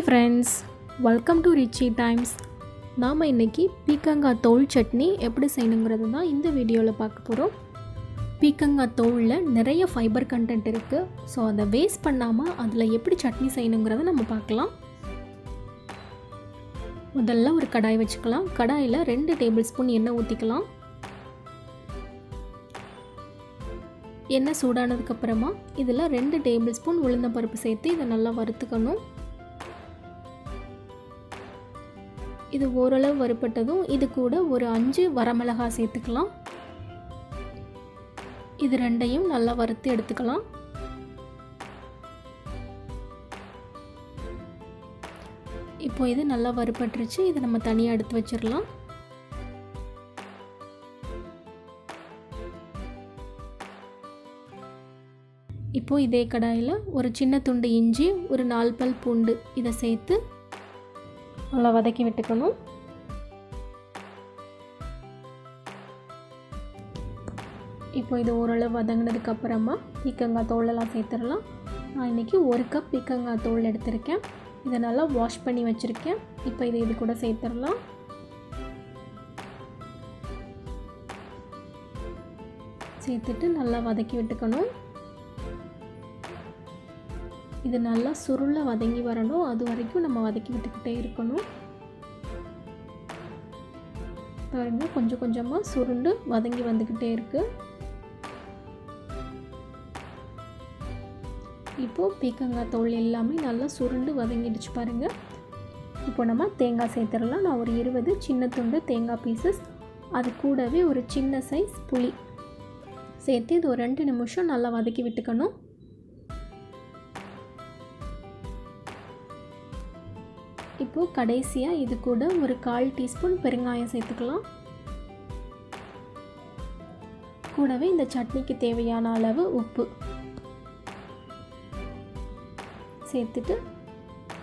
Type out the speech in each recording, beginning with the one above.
friends, welcome to Rechi times. நாம இன்னைக்கு பீக்கங்காய் தோல் சட்னி எப்படி செய்யணும்ங்கிறது தான் இந்த வீடியோவில் பார்க்க போகிறோம். பீக்கங்காய் தோலில் நிறைய ஃபைபர் கண்டென்ட் இருக்குது. ஸோ அதை வேஸ்ட் பண்ணாமல் அதில் எப்படி சட்னி செய்யணுங்கிறத நம்ம பார்க்கலாம். முதல்ல ஒரு கடாய் வச்சுக்கலாம். கடாயில் 2 டேபிள் ஸ்பூன் எண்ணெய் ஊற்றிக்கலாம். எண்ணெய் சூடானதுக்கப்புறமா இதில் 2 டேபிள் ஸ்பூன் உளுந்தம்பருப்பு சேர்த்து இதை நல்லா வறுத்துக்கணும். இது ஓரளவு வறுப்பட்டதும் இது கூட ஒரு 5 வரமிளகாய் சேர்த்துக்கலாம். இது ரெண்டையும் நல்லா வறுத்து எடுத்துக்கலாம். இப்போ இது நல்லா வறுப்பட்டுருச்சு. இதை நம்ம தனியாக எடுத்து வச்சிடலாம். இப்போது இதே கடாயில் ஒரு சின்ன துண்டு இஞ்சி, ஒரு 4 பல் பூண்டு இதை சேர்த்து நல்லா வதக்கி விட்டுக்கணும். இப்போ இது ஓரளவு வதங்கினதுக்கப்புறமா பீக்கங்காய் தோலெல்லாம் சேர்த்துடலாம். நான் இன்றைக்கி 1 கப் பீக்கங்காய் தோல் எடுத்திருக்கேன். இதை நல்லா வாஷ் பண்ணி வச்சுருக்கேன். இப்போ இதை இது கூட சேர்த்துடலாம். சேர்த்துட்டு நல்லா வதக்கி விட்டுக்கணும். இது நல்லா சுருள வதங்கி வரணும். அது வரைக்கும் நம்ம வதக்கி விட்டுக்கிட்டே இருக்கணும். பாருங்க, கொஞ்சம் கொஞ்சமாக சுருண்டு வதங்கி வந்துக்கிட்டே இருக்கு. இப்போது பீக்கங்காய் தோல் எல்லாமே நல்லா சுருண்டு வதங்கிடுச்சு பாருங்கள். இப்போ நம்ம தேங்காய் சேர்த்துடலாம். நான் ஒரு 20 சின்ன துண்டு தேங்காய் பீசஸ், அது கூடவே ஒரு சின்ன சைஸ் புளி சேர்த்து இது ஒரு 2 நிமிஷம் நல்லா வதக்கி விட்டுக்கணும். இப்போது கடைசியாக இது கூட ஒரு 1/4 டீஸ்பூன் பெருங்காயம் சேர்த்துக்கலாம். கூடவே இந்த சட்னிக்கு தேவையான அளவு உப்பு சேர்த்துட்டு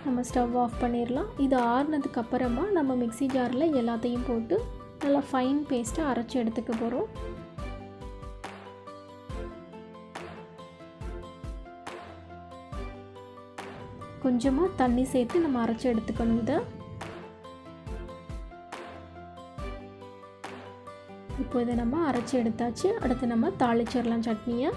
நம்ம ஸ்டவ் ஆஃப் பண்ணிடலாம். இது ஆறுனதுக்கு அப்புறமா நம்ம மிக்ஸி ஜாரில் எல்லாத்தையும் போட்டு நல்லா ஃபைன் பேஸ்ட்டாக அரைச்சி எடுத்துக்க போகிறோம். கொஞ்சமாக தண்ணி சேர்த்து நம்ம அரைச்சி எடுத்துக்கணும். இதை இப்போ இதை நம்ம அரைச்சி எடுத்தாச்சு. அடுத்து நம்ம தாளிச்சிடலாம் சட்னியை.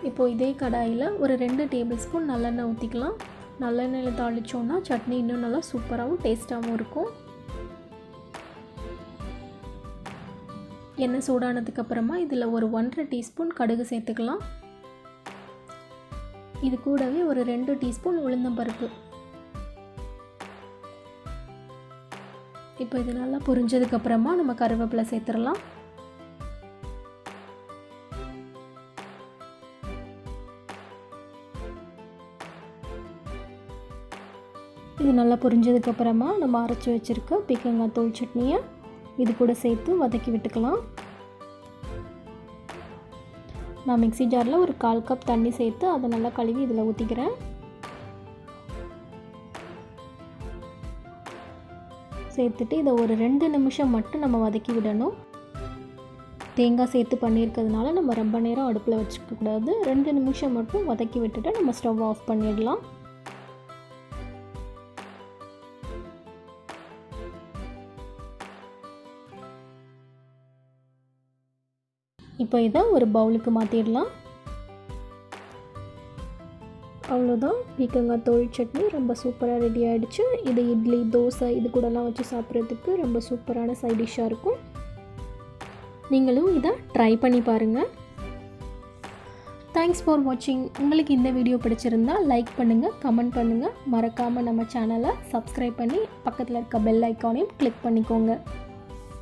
இப்போது இதே கடாயில் ஒரு 2 டேபிள் ஸ்பூன் நல்லெண்ணெய் ஊற்றிக்கலாம். நல்லெண்ணெயில் தாளித்தோன்னா சட்னி இன்னும் நல்லா சூப்பராகவும் டேஸ்ட்டாகவும் இருக்கும். எண்ணெய் சூடானதுக்கப்புறமா இதில் ஒரு 1/2 டீஸ்பூன் கடுகு சேர்த்துக்கலாம். இது கூடவே ஒரு 2 டீஸ்பூன் உளுந்தம்பருப்பு. இப்போ இது நல்லா பொரிஞ்சதுக்கப்புறமா நம்ம கருவேப்பிலை சேர்த்துடலாம். இது நல்லா பொரிஞ்சதுக்கப்புறமா நம்ம அரைச்சி வச்சுருக்க பீக்கங்காய் தோல் சட்னியை இது கூட சேர்த்து வதக்கி விட்டுக்கலாம். நான் மிக்ஸி ஜாரில் ஒரு 1/4 கப் தண்ணி சேர்த்து அதை நல்லா கழுவி இதில் ஊற்றிக்கிறேன். சேர்த்துட்டு இதை ஒரு 2 நிமிஷம் மட்டும் நம்ம வதக்கி விடணும். தேங்காய் சேர்த்து பண்ணியிருக்கிறதுனால நம்ம ரொம்ப நேரம் அடுப்பில் வச்சுக்கக்கூடாது. 2 நிமிஷம் மட்டும் வதக்கி விட்டுட்டு நம்ம ஸ்டவ் ஆஃப் பண்ணிடலாம். இப்போ இதை ஒரு பவுலுக்கு மாற்றிடலாம். அவ்வளோதான், பீக்கங்காய் தோல் சட்னி ரொம்ப சூப்பராக ரெடி ஆகிடுச்சு. இது இட்லி, தோசை இது கூடலாம் வச்சு சாப்பிட்றதுக்கு ரொம்ப சூப்பரான சைட் டிஷ்ஷாக இருக்கும். நீங்களும் இதை ட்ரை பண்ணி பாருங்கள். தேங்க்ஸ் ஃபார் வாட்சிங். உங்களுக்கு இந்த வீடியோ பிடிச்சிருந்தால் லைக் பண்ணுங்கள், கமெண்ட் பண்ணுங்கள். மறக்காமல் நம்ம சேனலை சப்ஸ்கிரைப் பண்ணி பக்கத்தில் இருக்க பெல் ஐக்கானையும் கிளிக் பண்ணிக்கோங்க.